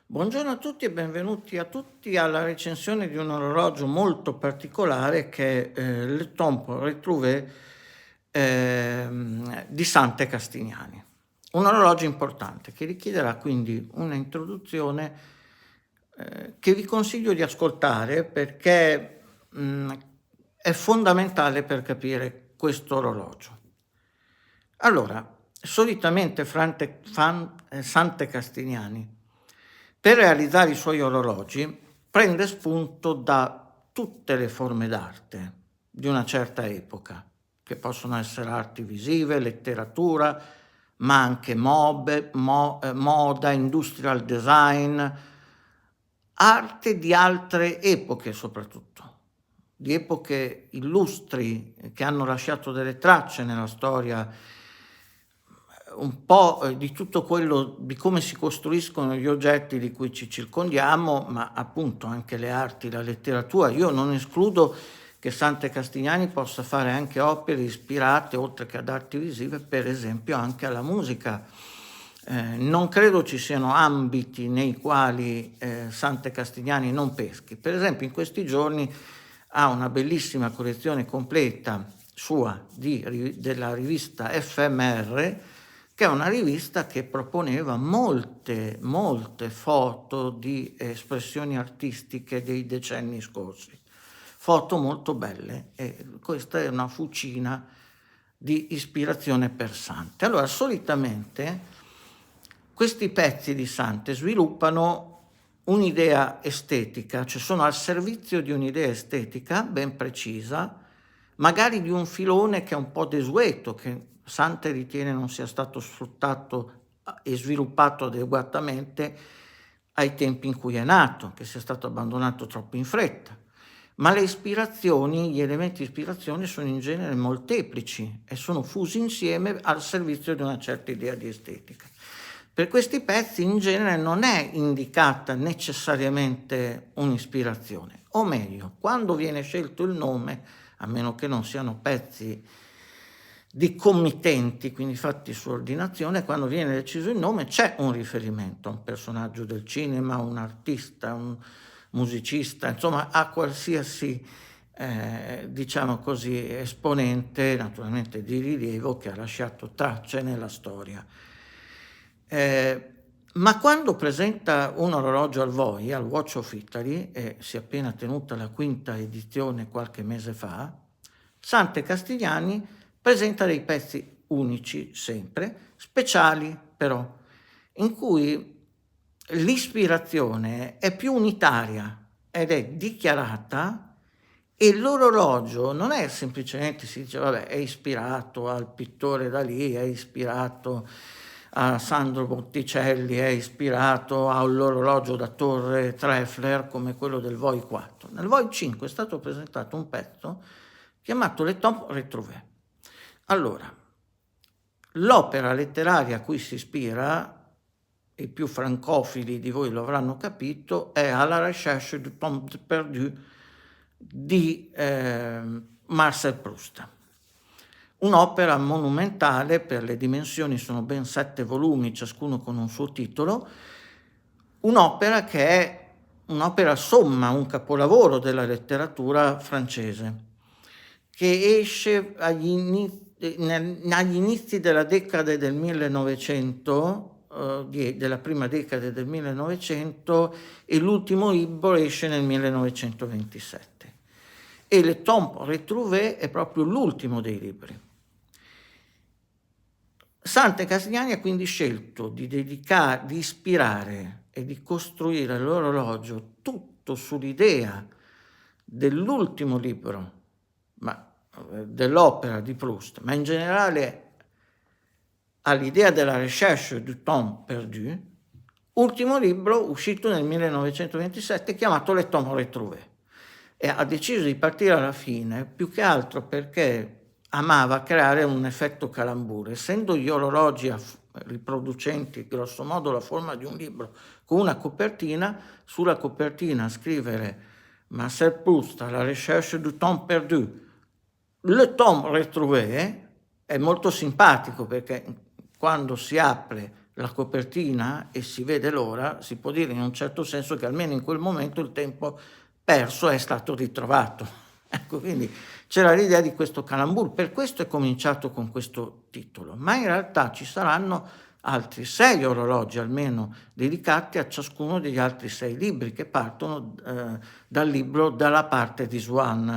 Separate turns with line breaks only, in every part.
Buongiorno a tutti e benvenuti a tutti alla recensione di un orologio molto particolare che è Le Temps Retrouvé di Sante Castignani. Un orologio importante che richiederà quindi una introduzione che vi consiglio di ascoltare perché è fondamentale per capire questo orologio. Allora, solitamente Sante Castignani per realizzare i suoi orologi prende spunto da tutte le forme d'arte di una certa epoca, che possono essere arti visive, letteratura, ma anche moda, industrial design, arte di altre epoche soprattutto, di epoche illustri che hanno lasciato delle tracce nella storia, un po' di tutto quello di come si costruiscono gli oggetti di cui ci circondiamo, ma appunto anche le arti, la letteratura. Io non escludo che Sante Castignani possa fare anche opere ispirate, oltre che ad arti visive, per esempio anche alla musica. Non credo ci siano ambiti nei quali Sante Castignani non peschi. Per esempio in questi giorni ha una bellissima collezione completa sua della rivista FMR, che è una rivista che proponeva molte foto di espressioni artistiche dei decenni scorsi, foto molto belle, e questa è una fucina di ispirazione per Sante. Allora, solitamente questi pezzi di Sante sviluppano un'idea estetica, cioè sono al servizio di un'idea estetica ben precisa, magari di un filone che è un po' desueto, che Sante ritiene non sia stato sfruttato e sviluppato adeguatamente ai tempi in cui è nato, che sia stato abbandonato troppo in fretta. Ma le ispirazioni, gli elementi di ispirazione sono in genere molteplici e sono fusi insieme al servizio di una certa idea di estetica. Per questi pezzi in genere non è indicata necessariamente un'ispirazione, o meglio, quando viene scelto il nome, a meno che non siano pezzi di committenti, quindi fatti su ordinazione, quando viene deciso il nome c'è un riferimento a un personaggio del cinema, un artista, un musicista, insomma a qualsiasi diciamo così esponente naturalmente di rilievo che ha lasciato tracce nella storia. Ma quando presenta un orologio al VOI, al Watch of Italy, e si è appena tenuta la quinta edizione qualche mese fa, Sante Castigliani presenta dei pezzi unici sempre, speciali però, in cui l'ispirazione è più unitaria ed è dichiarata, e l'orologio non è semplicemente, si dice vabbè, è ispirato al pittore Dalì, è ispirato a Sandro Botticelli, è ispirato all'orologio da torre Treffler come quello del VOI 4. Nel VOI 5 è stato presentato un pezzo chiamato Le Temps Retrouvé. Allora, l'opera letteraria a cui si ispira, i più francofili di voi lo avranno capito, è À la recherche du temps perdu di Marcel Proust. Un'opera monumentale, per le dimensioni sono ben 7 volumi, ciascuno con un suo titolo, un'opera che è un'opera somma, un capolavoro della letteratura francese, che esce agli inizi della decade del 1900, della prima decade del 1900, e l'ultimo libro esce nel 1927. E Le Temps Retrouvé è proprio l'ultimo dei libri. Sante Castigliani ha quindi scelto di ispirare e di costruire l'orologio tutto sull'idea dell'ultimo libro, dell'opera di Proust, ma in generale all'idea della recherche du temps perdu, ultimo libro uscito nel 1927 chiamato Le Temps Retrouvé. E ha deciso di partire alla fine più che altro perché amava creare un effetto calambur, essendo gli orologi riproducenti grosso modo la forma di un libro con una copertina, sulla copertina scrivere Marcel Proust à la recherche du temps perdu, Le Temps Retrouvé, è molto simpatico perché quando si apre la copertina e si vede l'ora, si può dire in un certo senso che almeno in quel momento il tempo perso è stato ritrovato. Ecco, quindi c'era l'idea di questo calembour, per questo è cominciato con questo titolo, ma in realtà ci saranno altri 6 orologi almeno dedicati a ciascuno degli altri 6 libri che partono dal libro Dalla parte di Swann.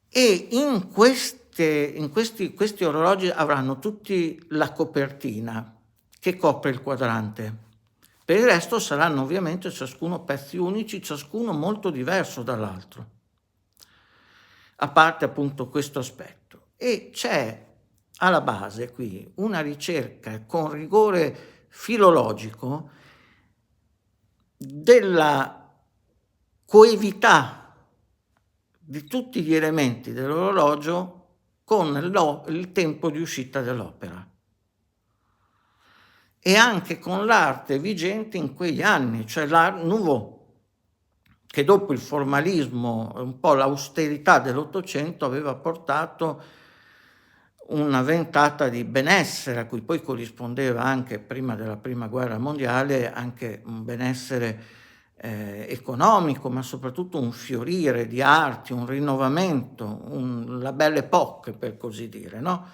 E questi orologi avranno tutti la copertina che copre il quadrante. Per il resto saranno ovviamente ciascuno pezzi unici, ciascuno molto diverso dall'altro, a parte appunto questo aspetto. E c'è alla base qui una ricerca con rigore filologico della coevità di tutti gli elementi dell'orologio con il tempo di uscita dell'opera e anche con l'arte vigente in quegli anni, cioè l'Art Nouveau, che dopo il formalismo, un po' l'austerità dell'Ottocento aveva portato una ventata di benessere a cui poi corrispondeva anche prima della Prima Guerra Mondiale anche un benessere economico, ma soprattutto un fiorire di arti, un rinnovamento, la Belle Époque per così dire, no?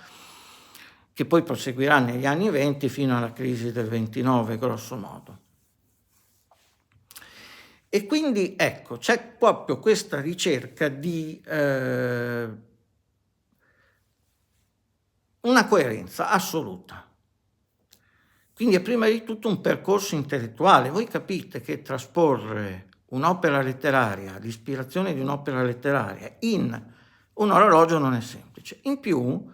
Che poi proseguirà negli anni 20 fino alla crisi del 29 grosso modo. E quindi ecco, c'è proprio questa ricerca di una coerenza assoluta. Quindi è prima di tutto un percorso intellettuale. Voi capite che trasporre un'opera letteraria, l'ispirazione di un'opera letteraria in un orologio non è semplice. In più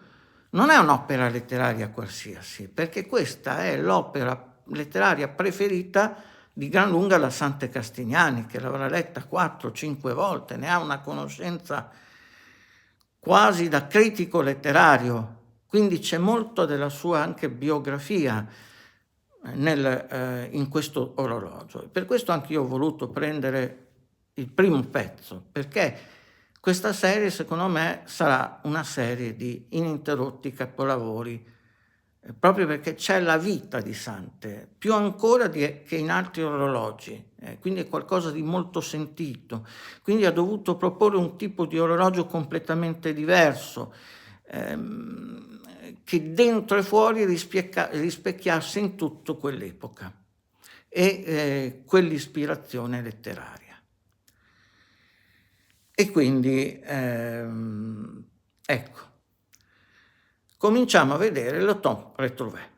non è un'opera letteraria qualsiasi, perché questa è l'opera letteraria preferita di gran lunga da Sante Castigliani, che l'avrà letta 4-5 volte, ne ha una conoscenza quasi da critico letterario, quindi c'è molto della sua anche biografia in questo orologio. Per questo anche io ho voluto prendere il primo pezzo, perché questa serie secondo me sarà una serie di ininterrotti capolavori, proprio perché c'è la vita di Sante, più ancora che in altri orologi, quindi è qualcosa di molto sentito. Quindi ha dovuto proporre un tipo di orologio completamente diverso, che dentro e fuori rispecchiasse in tutto quell'epoca e quell'ispirazione letteraria. E quindi ecco, cominciamo a vedere le Temps Retrouvés,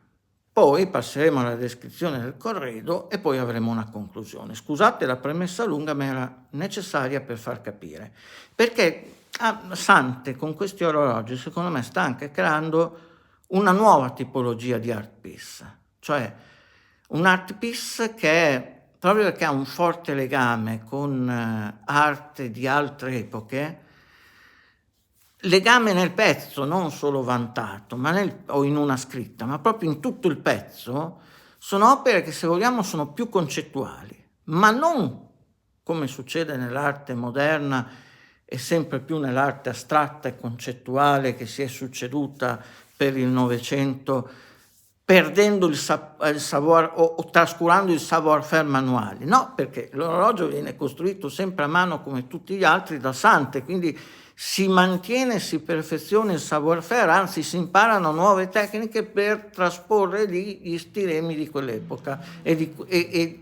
poi passeremo alla descrizione del corredo e poi avremo una conclusione. Scusate la premessa lunga, ma era necessaria per far capire, perché Sante con questi orologi secondo me sta anche creando una nuova tipologia di art piece, cioè un art piece che è proprio perché ha un forte legame con arte di altre epoche, legame nel pezzo, non solo vantato, ma o in una scritta, ma proprio in tutto il pezzo, sono opere che se vogliamo sono più concettuali, ma non come succede nell'arte moderna e sempre più nell'arte astratta e concettuale che si è succeduta per il Novecento, perdendo il savoir o trascurando il savoir-faire manuale. No, perché l'orologio viene costruito sempre a mano come tutti gli altri da Sante, quindi si mantiene, si perfeziona il savoir-faire, anzi si imparano nuove tecniche per trasporre gli stilemi di quell'epoca e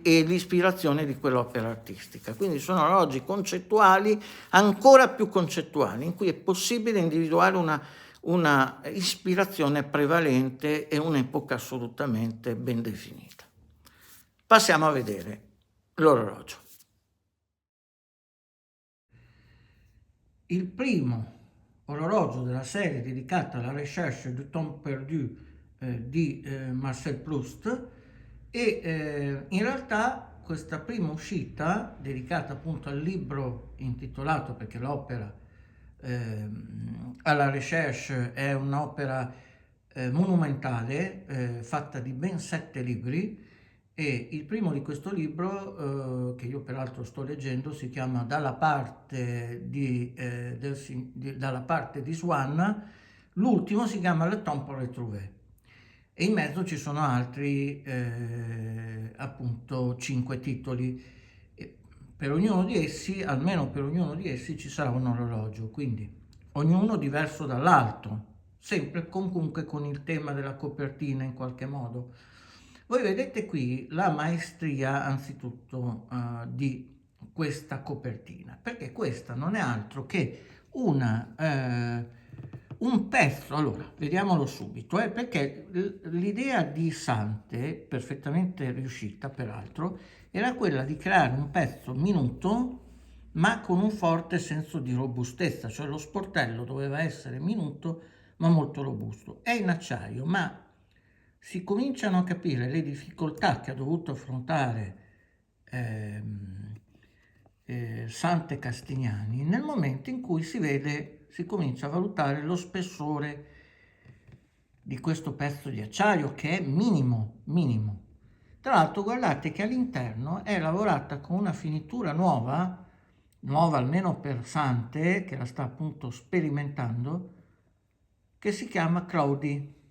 l'ispirazione di quell'opera artistica. Quindi sono orologi concettuali, ancora più concettuali, in cui è possibile individuare una ispirazione prevalente e un'epoca assolutamente ben definita. Passiamo a vedere l'orologio. Il primo orologio della serie dedicata alla recherche du temps perdu di Marcel Proust e in realtà questa prima uscita dedicata appunto al libro intitolato, perché l'opera alla recherche è un'opera monumentale fatta di ben 7 libri, e il primo di questo libro, che io peraltro sto leggendo, si chiama Dalla parte di Swann, l'ultimo si chiama Le Temps Retrouvés. e in mezzo ci sono altri appunto 5 titoli. E per ognuno di essi, almeno per ognuno di essi, ci sarà un orologio, quindi ognuno diverso dall'altro, sempre comunque con il tema della copertina in qualche modo. Voi vedete qui la maestria anzitutto di questa copertina, perché questa non è altro che un pezzo. Allora, vediamolo subito, perché l'idea di Sante, perfettamente riuscita peraltro, era quella di creare un pezzo minuto ma con un forte senso di robustezza, cioè lo sportello doveva essere minuto ma molto robusto. È in acciaio, ma si cominciano a capire le difficoltà che ha dovuto affrontare Sante Castignani nel momento in cui si comincia a valutare lo spessore di questo pezzo di acciaio, che è minimo, minimo. Tra l'altro guardate che all'interno è lavorata con una finitura nuova, nuova almeno per Sante, che la sta appunto sperimentando, che si chiama Cloudy.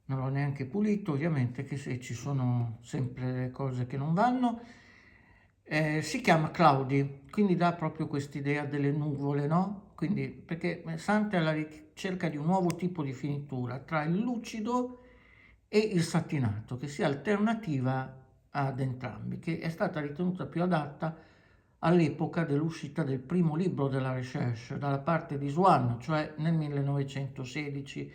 Non l'ho neanche pulito, ovviamente, che se ci sono sempre le cose che non vanno. Si chiama Cloudy, quindi dà proprio quest'idea delle nuvole, no? Quindi, perché Sante è alla ricerca di un nuovo tipo di finitura tra il lucido e il satinato, che sia alternativa ad entrambi, che è stata ritenuta più adatta all'epoca dell'uscita del primo libro della Recherche dalla parte di Swann, cioè nel 1916.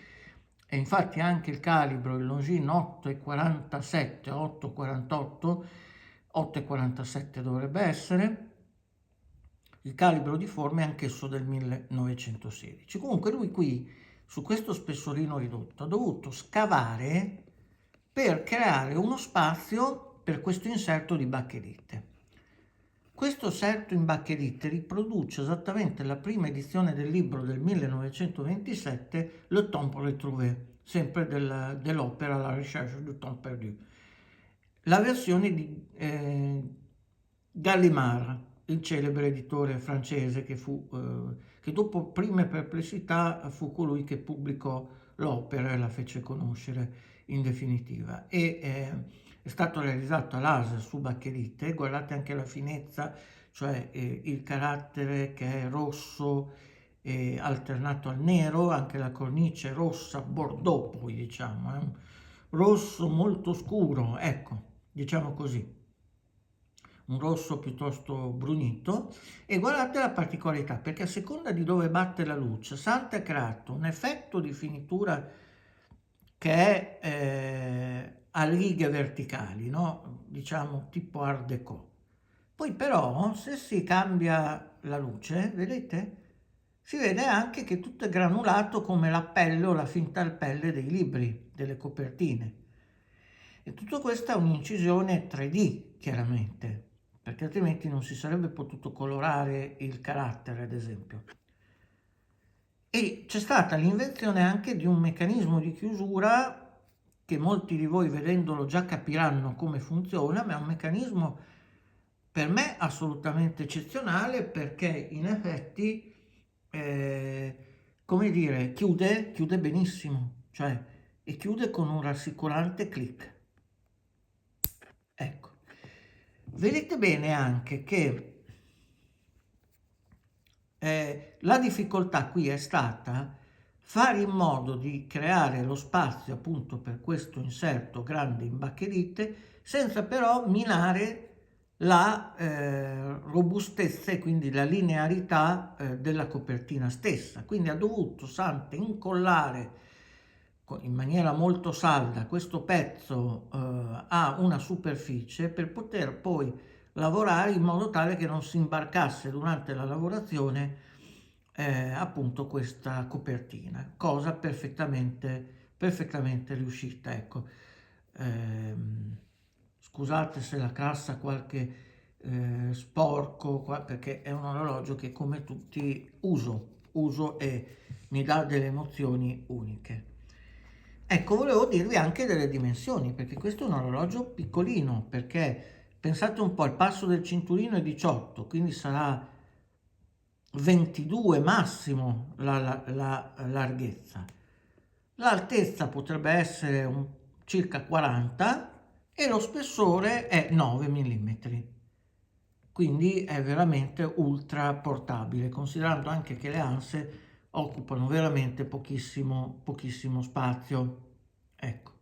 E infatti anche il calibro, il Longines 8,47, 8,48, 8,47 dovrebbe essere, il calibro di forma è anch'esso del 1916. Comunque lui qui, su questo spessorino ridotto, ha dovuto scavare per creare uno spazio per questo inserto di baccherite. Questo inserto in baccherite riproduce esattamente la prima edizione del libro del 1927, Le Temps Retrouvé, sempre dell'opera La Recherche du Temps Perdu. La versione di Gallimard, il celebre editore francese che dopo prime perplessità fu colui che pubblicò l'opera e la fece conoscere in definitiva. È stato realizzato a laser su baccherite, guardate anche la finezza, cioè il carattere che è rosso alternato al nero, anche la cornice rossa bordeaux, poi diciamo, è un rosso molto scuro, ecco, diciamo così, un rosso piuttosto brunito. E guardate la particolarità, perché a seconda di dove batte la luce, Sante ha creato un effetto di finitura che è a righe verticali, no? Diciamo tipo Art Deco. Poi però, se si cambia la luce, vedete? Si vede anche che tutto è granulato come la pelle o la finta pelle dei libri, delle copertine. E tutto questo è un'incisione 3D, chiaramente, perché altrimenti non si sarebbe potuto colorare il carattere, ad esempio. E c'è stata l'invenzione anche di un meccanismo di chiusura che molti di voi vedendolo già capiranno come funziona, ma è un meccanismo per me assolutamente eccezionale, perché in effetti, come dire, chiude benissimo, cioè, e chiude con un rassicurante click. Ecco, vedete bene anche che la difficoltà qui è stata fare in modo di creare lo spazio appunto per questo inserto grande in baccherite, senza però minare la robustezza e quindi la linearità della copertina stessa. Quindi ha dovuto Sante incollare in maniera molto salda questo pezzo a una superficie per poter poi lavorare in modo tale che non si imbarcasse durante la lavorazione appunto questa copertina, cosa perfettamente riuscita. Ecco. Scusate se la cassa qualche sporco, perché è un orologio che come tutti uso e mi dà delle emozioni uniche. Ecco, volevo dirvi anche delle dimensioni, perché questo è un orologio piccolino, perché pensate un po', il passo del cinturino è 18, quindi sarà 22 massimo la larghezza. l'altezza potrebbe essere circa 40 e lo spessore è 9 mm. Quindi è veramente ultra portabile, considerando anche che le anse occupano veramente pochissimo spazio. Ecco.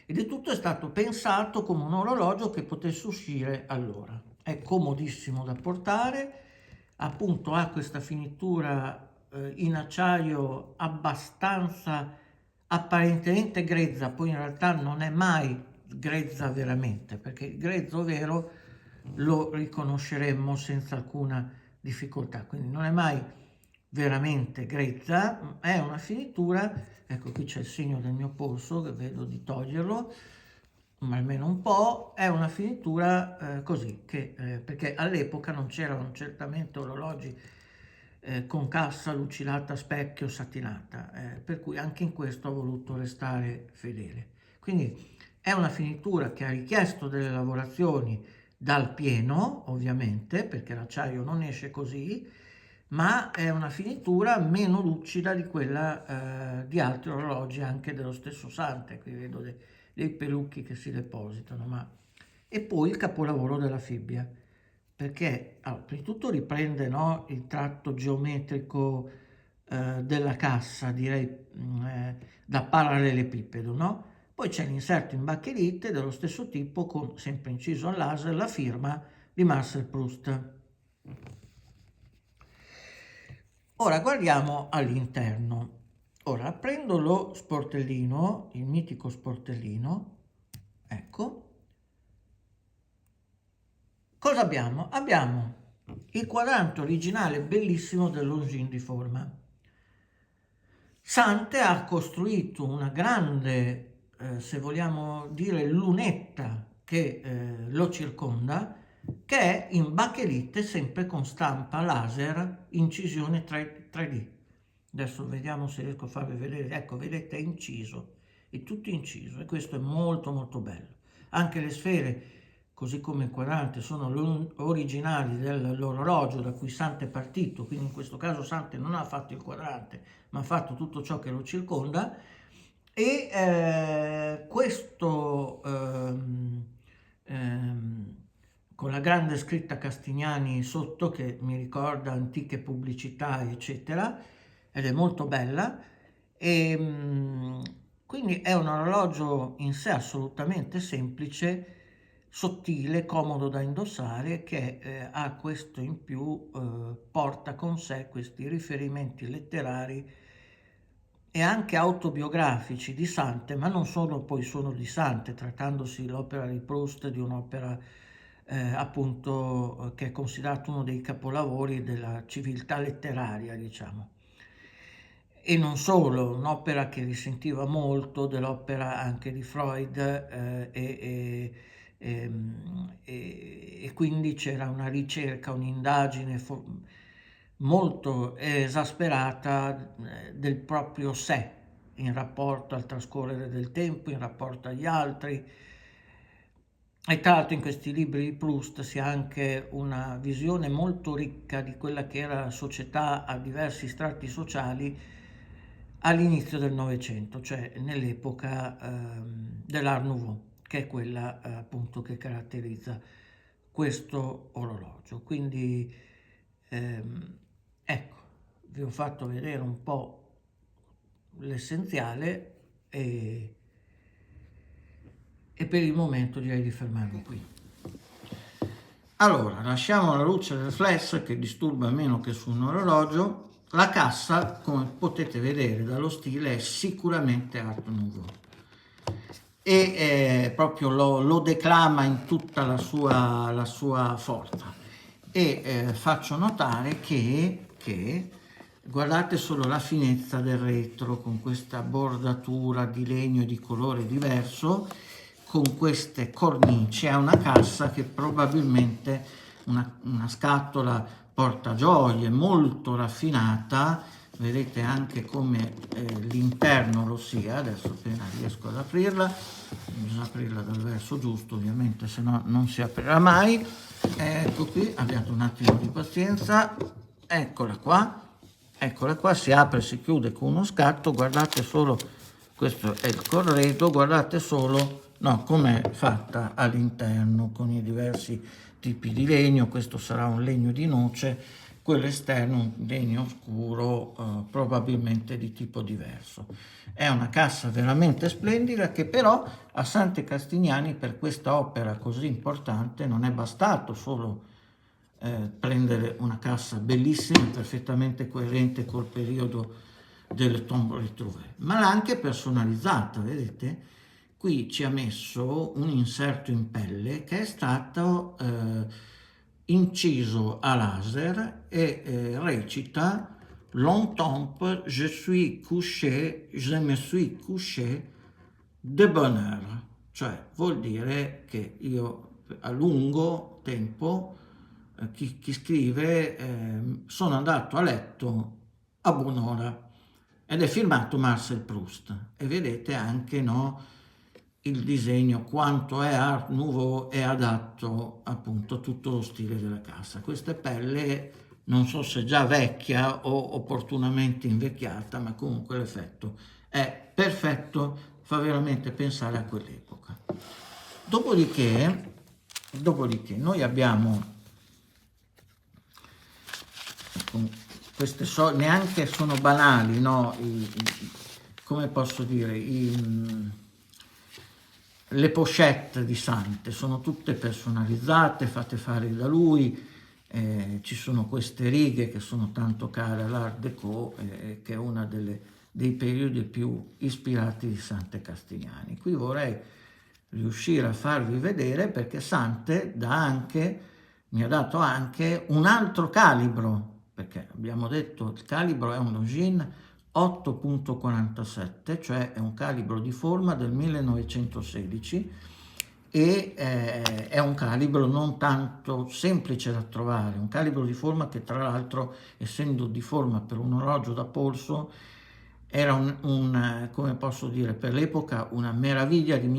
Ed il tutto è stato pensato come un orologio che potesse uscire all'ora. È comodissimo da portare, appunto ha questa finitura in acciaio abbastanza apparentemente grezza, poi in realtà non è mai grezza veramente, perché il grezzo vero lo riconosceremmo senza alcuna difficoltà, quindi non è mai veramente grezza, è una finitura, ecco qui c'è il segno del mio polso che vedo di toglierlo, ma almeno un po', è una finitura così, perché all'epoca non c'erano certamente orologi con cassa lucidata, specchio, satinata, per cui anche in questo ho voluto restare fedele. Quindi è una finitura che ha richiesto delle lavorazioni dal pieno, ovviamente, perché l'acciaio non esce così, ma è una finitura meno lucida di quella di altri orologi, anche dello stesso Sante. Qui vedo dei pelucchi che si depositano, ma... E poi il capolavoro della fibbia, perché allora, prima di tutto riprende, no, il tratto geometrico della cassa, direi da parallelepipedo, no? Poi c'è l'inserto in baccherite dello stesso tipo, con sempre inciso al laser la firma di Marcel Proust. Ora guardiamo all'interno. Ora prendo lo sportellino, il mitico sportellino, ecco. Cosa abbiamo? Abbiamo il quadrante originale bellissimo del Longines di forma. Sante ha costruito una grande, se vogliamo dire, lunetta che lo circonda, che è in bakelite, sempre con stampa laser, incisione 3D. Adesso vediamo se riesco a farvi vedere. Ecco, vedete, è inciso, è tutto inciso e questo è molto molto bello. Anche le sfere, così come il quadrante, sono originali dell'orologio da cui Sante è partito, quindi in questo caso Sante non ha fatto il quadrante, ma ha fatto tutto ciò che lo circonda. E questo con la grande scritta Castignani sotto, che mi ricorda antiche pubblicità, eccetera, ed è molto bella. E quindi è un orologio in sé assolutamente semplice, sottile, comodo da indossare, che ha questo in più, porta con sé questi riferimenti letterari e anche autobiografici di Sante, ma non solo poi sono di Sante, trattandosi l'opera di Proust, di un'opera appunto che è considerato uno dei capolavori della civiltà letteraria, diciamo. E non solo, un'opera che risentiva molto dell'opera anche di Freud e quindi c'era una ricerca, un'indagine molto esasperata del proprio sé in rapporto al trascorrere del tempo, in rapporto agli altri. E tra l'altro in questi libri di Proust si ha anche una visione molto ricca di quella che era la società a diversi strati sociali all'inizio del Novecento, cioè nell'epoca dell'Art Nouveau, che è quella appunto che caratterizza questo orologio. Quindi ecco, vi ho fatto vedere un po' l'essenziale e per il momento direi di fermarmi qui. Allora, lasciamo la luce del flash che disturba meno che su un orologio. La cassa, come potete vedere dallo stile, è sicuramente Art Nouveau e proprio lo declama in tutta la sua forza. E faccio notare che guardate solo la finezza del retro con questa bordatura di legno di colore diverso, con queste cornici. È una cassa che probabilmente una scatola portagioie molto raffinata, vedete anche come l'interno lo sia. Adesso appena riesco ad aprirla, bisogna aprirla dal verso giusto ovviamente, se no non si aprirà mai. Ecco qui, abbiate un attimo di pazienza, eccola qua. Eccola qua, si apre e si chiude con uno scatto. Guardate solo, questo è il corredo, guardate solo, no, com'è fatta all'interno con i diversi tipi di legno. Questo sarà un legno di noce, quello esterno un legno scuro, probabilmente di tipo diverso. È una cassa veramente splendida, che però a Sante Castignani, per questa opera così importante, non è bastato solo prendere una cassa bellissima, perfettamente coerente col periodo delle tombole Trouvé, ma l'ha anche personalizzata, vedete? Qui ci ha messo un inserto in pelle che è stato inciso a laser e recita Longtemps je suis couché, je me suis couché de bonheur, cioè vuol dire che io a lungo tempo, chi scrive, sono andato a letto a buon'ora, ed è firmato Marcel Proust. E vedete anche, no, il disegno, quanto è Art Nouveau e adatto appunto a tutto lo stile della cassa. Questa è pelle, non so se già vecchia o opportunamente invecchiata, ma comunque l'effetto è perfetto, fa veramente pensare a quell'epoca. Dopodiché noi abbiamo queste neanche sono banali, no? Come posso dire, le pochette di Sante sono tutte personalizzate, fatte fare da lui. Ci sono queste righe che sono tanto care all'Art Déco, che è una dei periodi più ispirati di Sante Castignani. Qui vorrei riuscire a farvi vedere, perché Sante mi ha dato anche un altro calibro, perché abbiamo detto il calibro è un Longines 8.47, cioè è un calibro di forma del 1916, e è un calibro non tanto semplice da trovare, un calibro di forma che, tra l'altro, essendo di forma per un orologio da polso, era come posso dire, per l'epoca una meraviglia di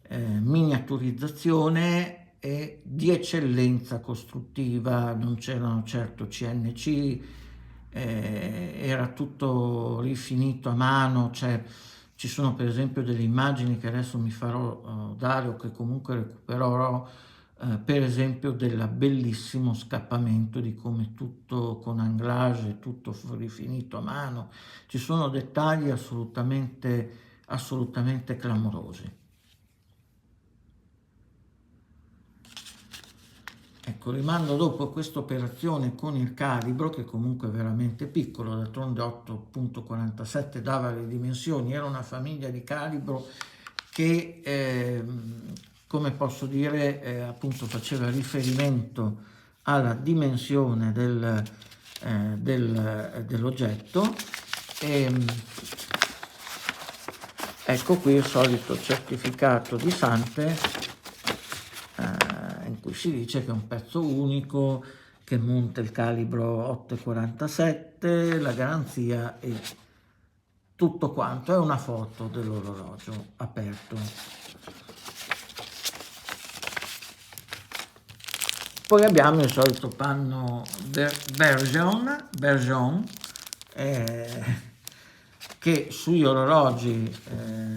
miniaturizzazione e di eccellenza costruttiva. Non c'erano certo CNC, era tutto rifinito a mano. Ci sono per esempio delle immagini che adesso mi farò dare, o che comunque recupererò, per esempio del bellissimo scappamento, di come tutto con anglage, tutto rifinito a mano. Ci sono dettagli assolutamente clamorosi. Ecco, rimando dopo questa operazione con il calibro, che comunque è veramente piccolo, d'altronde 8.47 dava le dimensioni, era una famiglia di calibro che, come posso dire, appunto faceva riferimento alla dimensione dell'oggetto. Ecco qui il solito certificato di Sante, in cui si dice che è un pezzo unico, che monta il calibro 8,47, la garanzia e tutto quanto. È una foto dell'orologio aperto. Poi abbiamo il solito panno Bergeon, che sugli orologi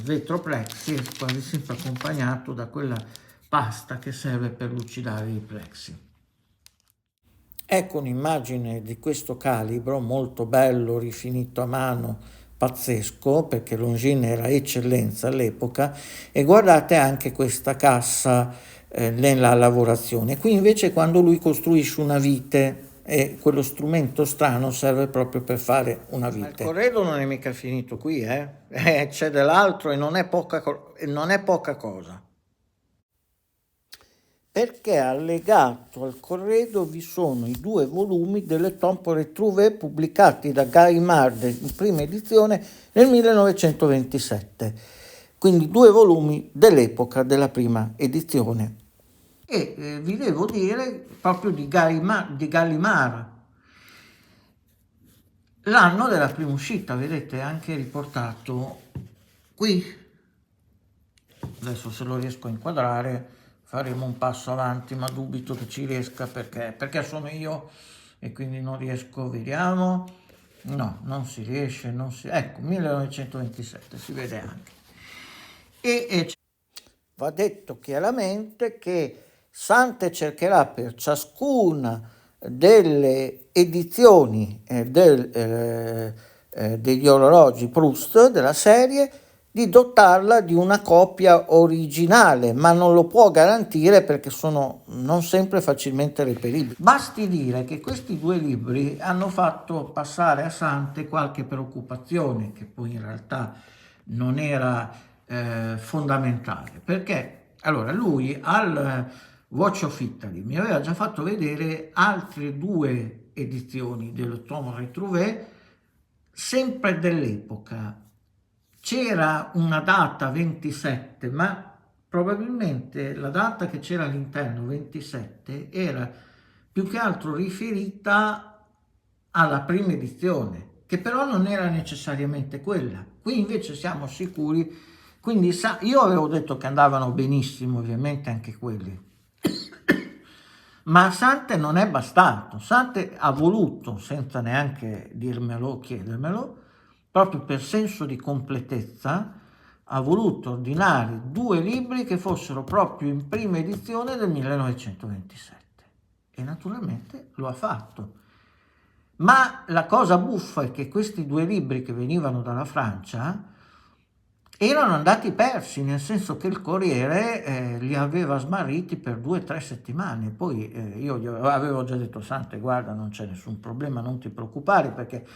vetro plexi è quasi sempre accompagnato da quella pasta che serve per lucidare i plexi. Ecco un'immagine di questo calibro, molto bello, rifinito a mano, pazzesco, perché Longines era eccellenza all'epoca. E guardate anche questa cassa nella lavorazione. Qui invece, quando lui costruisce una vite, e quello strumento strano serve proprio per fare una vite. Ma il corredo non è mica finito qui, c'è dell'altro, e non è poca cosa. Perché allegato al corredo vi sono i 2 volumi delle Tombole Trouvé pubblicati da Gallimard in prima edizione nel 1927, quindi 2 volumi dell'epoca della prima edizione. E vi devo dire proprio di Gallimard, l'anno della prima uscita, vedete, anche riportato qui. Adesso, se lo riesco a inquadrare, faremo un passo avanti, ma dubito che ci riesca, perché sono io e quindi non riesco, vediamo, no, non si riesce, ecco, 1927, si vede anche. E va detto chiaramente che Sante cercherà per ciascuna delle edizioni degli orologi Proust della serie di dotarla di una copia originale, ma non lo può garantire perché sono non sempre facilmente reperibili. Basti dire che questi due libri hanno fatto passare a Sante qualche preoccupazione, che poi in realtà non era fondamentale, perché allora lui al Watch of Italy mi aveva già fatto vedere altre due edizioni dello Tom Retrouvé, sempre dell'epoca. C'era una data 27, ma probabilmente la data che c'era all'interno 27 era più che altro riferita alla prima edizione, che però non era necessariamente quella. Qui invece siamo sicuri, quindi io avevo detto che andavano benissimo ovviamente anche quelli, ma Sante non è bastato. Sante ha voluto, senza neanche dirmelo, chiedermelo, proprio per senso di completezza, ha voluto ordinare due libri che fossero proprio in prima edizione del 1927 e naturalmente lo ha fatto. Ma la cosa buffa è che questi due libri che venivano dalla Francia erano andati persi, nel senso che il Corriere li aveva smarriti per 2 o 3 settimane. Poi io gli avevo già detto: Sante, guarda, non c'è nessun problema, non ti preoccupare, perché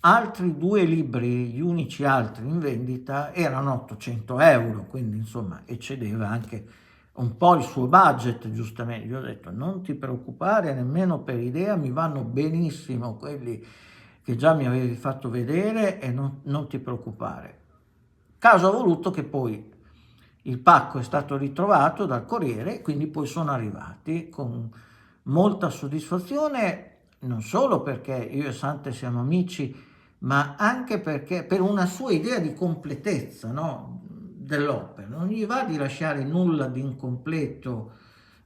altri due libri, gli unici altri in vendita, erano 800 euro, quindi insomma eccedeva anche un po' il suo budget, giustamente. Gli ho detto: non ti preoccupare nemmeno per idea, mi vanno benissimo quelli che già mi avevi fatto vedere e non ti preoccupare. Caso ha voluto che poi il pacco è stato ritrovato dal Corriere, quindi poi sono arrivati con molta soddisfazione, non solo perché io e Sante siamo amici, ma anche perché per una sua idea di completezza, no, dell'opera. Non gli va di lasciare nulla di incompleto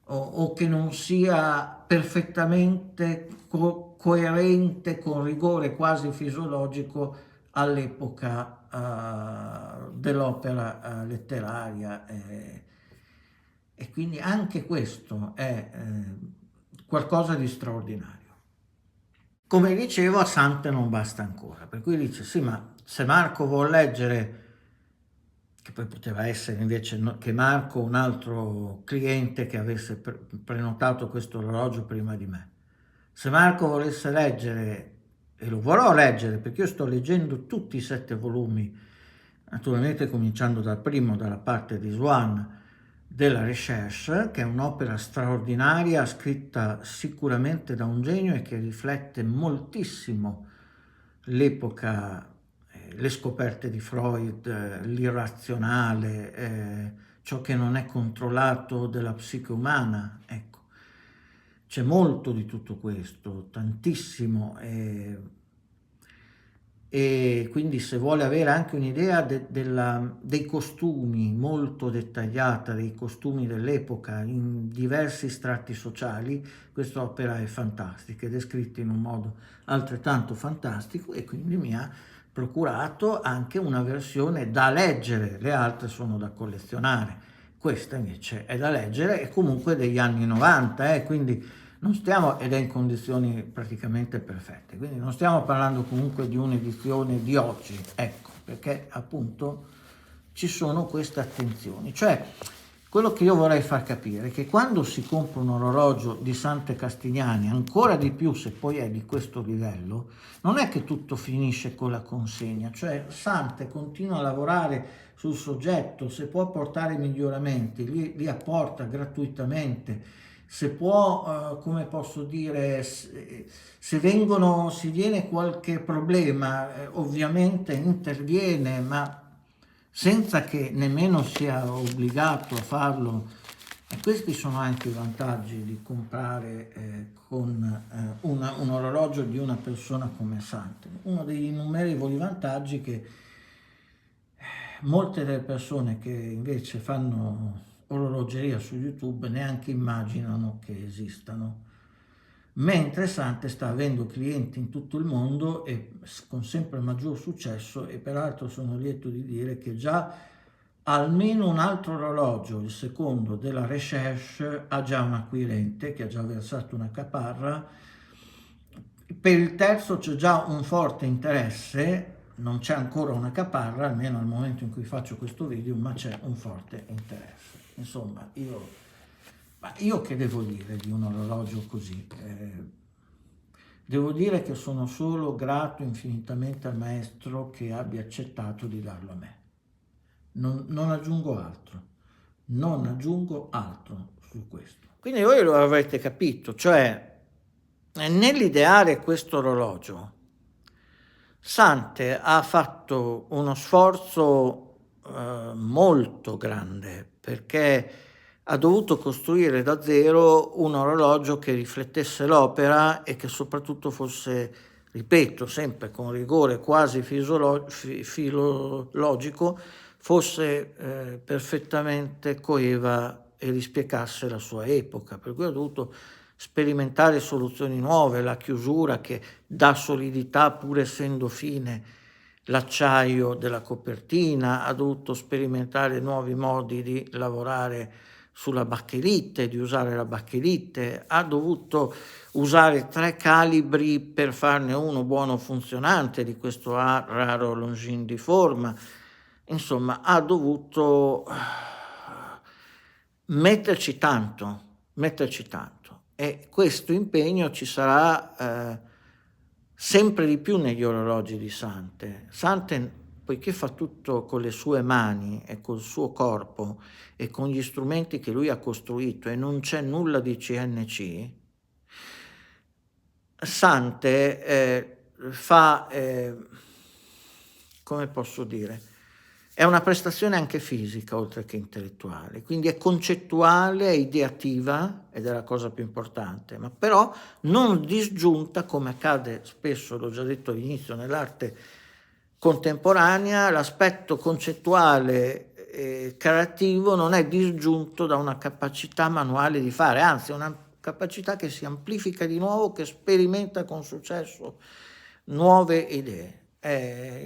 o che non sia perfettamente coerente con rigore quasi fisiologico all'epoca dell'opera letteraria, e quindi anche questo è qualcosa di straordinario. Come dicevo, a Sante non basta ancora, per cui dice: sì, ma se Marco vuol leggere, che poi poteva essere invece che Marco, un altro cliente che avesse prenotato questo orologio prima di me, se Marco volesse leggere, e lo vorrò leggere perché io sto leggendo tutti i 7 volumi, naturalmente cominciando dal primo, dalla parte di Swann, della Recherche, che è un'opera straordinaria, scritta sicuramente da un genio e che riflette moltissimo l'epoca, le scoperte di Freud, l'irrazionale, ciò che non è controllato della psiche umana, ecco. C'è molto di tutto questo, tantissimo, e quindi se vuole avere anche un'idea dei costumi molto dettagliata, dei costumi dell'epoca in diversi strati sociali, quest'opera è fantastica ed è scritta in un modo altrettanto fantastico, e quindi mi ha procurato anche una versione da leggere. Le altre sono da collezionare, questa invece è da leggere, e comunque degli anni 90, quindi non stiamo, ed è in condizioni praticamente perfette, quindi non stiamo parlando comunque di un'edizione di oggi, ecco, perché appunto ci sono queste attenzioni. Cioè, quello che io vorrei far capire è che quando si compra un orologio di Sante Castigliani, ancora di più se poi è di questo livello, non è che tutto finisce con la consegna, cioè Sante continua a lavorare sul soggetto, se può apportare miglioramenti, li apporta gratuitamente. Se può, come posso dire, se viene qualche problema, ovviamente interviene, ma senza che nemmeno sia obbligato a farlo. E questi sono anche i vantaggi di comprare con un orologio di una persona come Sante. Uno degli innumerevoli vantaggi che molte delle persone che invece fanno orologeria su YouTube neanche immaginano che esistano. mentre Sante sta avendo clienti in tutto il mondo e con sempre maggior successo, e peraltro sono lieto di dire che già almeno un altro orologio, il secondo della Recherche, ha già un acquirente che ha già versato una caparra. Per il terzo c'è già un forte interesse, non c'è ancora una caparra, almeno al momento in cui faccio questo video, ma c'è un forte interesse. Insomma, io che devo dire di un orologio così? Devo dire che sono solo grato infinitamente al maestro che abbia accettato di darlo a me. Non aggiungo altro, non aggiungo altro su questo. Quindi voi lo avrete capito, cioè nell'ideare questo orologio, Sante ha fatto uno sforzo molto grande, perché ha dovuto costruire da zero un orologio che riflettesse l'opera e che soprattutto fosse, ripeto, sempre con rigore quasi filologico, fosse perfettamente coeva e rispeccasse la sua epoca, per cui ha dovuto sperimentare soluzioni nuove, la chiusura che dà solidità pur essendo fine, l'acciaio della copertina, ha dovuto sperimentare nuovi modi di lavorare sulla bacchelite, di usare la bacchelite, ha dovuto usare 3 calibri per farne uno buono funzionante di questo raro Longines di forma. Insomma, ha dovuto metterci tanto, e questo impegno ci sarà sempre di più negli orologi di Sante. Sante, poiché fa tutto con le sue mani e col suo corpo e con gli strumenti che lui ha costruito e non c'è nulla di CNC, Sante fa, come posso dire, è una prestazione anche fisica oltre che intellettuale, quindi è concettuale, è ideativa, ed è la cosa più importante, ma però non disgiunta, come accade spesso, l'ho già detto all'inizio, nell'arte contemporanea, l'aspetto concettuale e creativo non è disgiunto da una capacità manuale di fare, anzi è una capacità che si amplifica di nuovo, che sperimenta con successo nuove idee.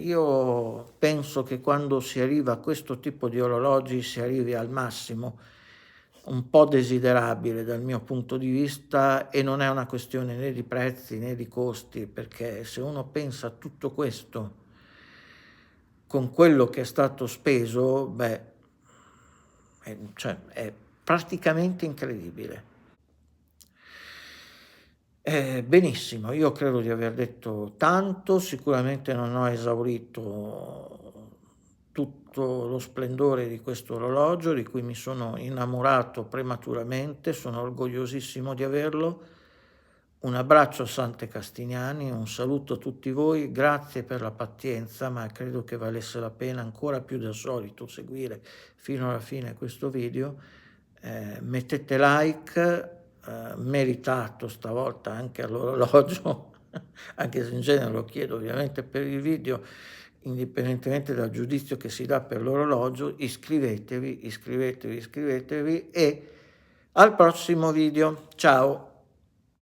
Io penso che quando si arriva a questo tipo di orologi si arrivi al massimo, un po' desiderabile dal mio punto di vista, e non è una questione né di prezzi né di costi, perché se uno pensa a tutto questo con quello che è stato speso, beh, è praticamente incredibile. Benissimo, io credo di aver detto tanto, sicuramente non ho esaurito tutto lo splendore di questo orologio, di cui mi sono innamorato prematuramente, sono orgogliosissimo di averlo. Un abbraccio a Sante Castignani, un saluto a tutti voi, grazie per la pazienza, ma credo che valesse la pena ancora più del solito seguire fino alla fine questo video. Mettete like, meritato stavolta anche all'orologio, anche se in genere lo chiedo ovviamente per il video, indipendentemente dal giudizio che si dà per l'orologio. Iscrivetevi e al prossimo video, ciao!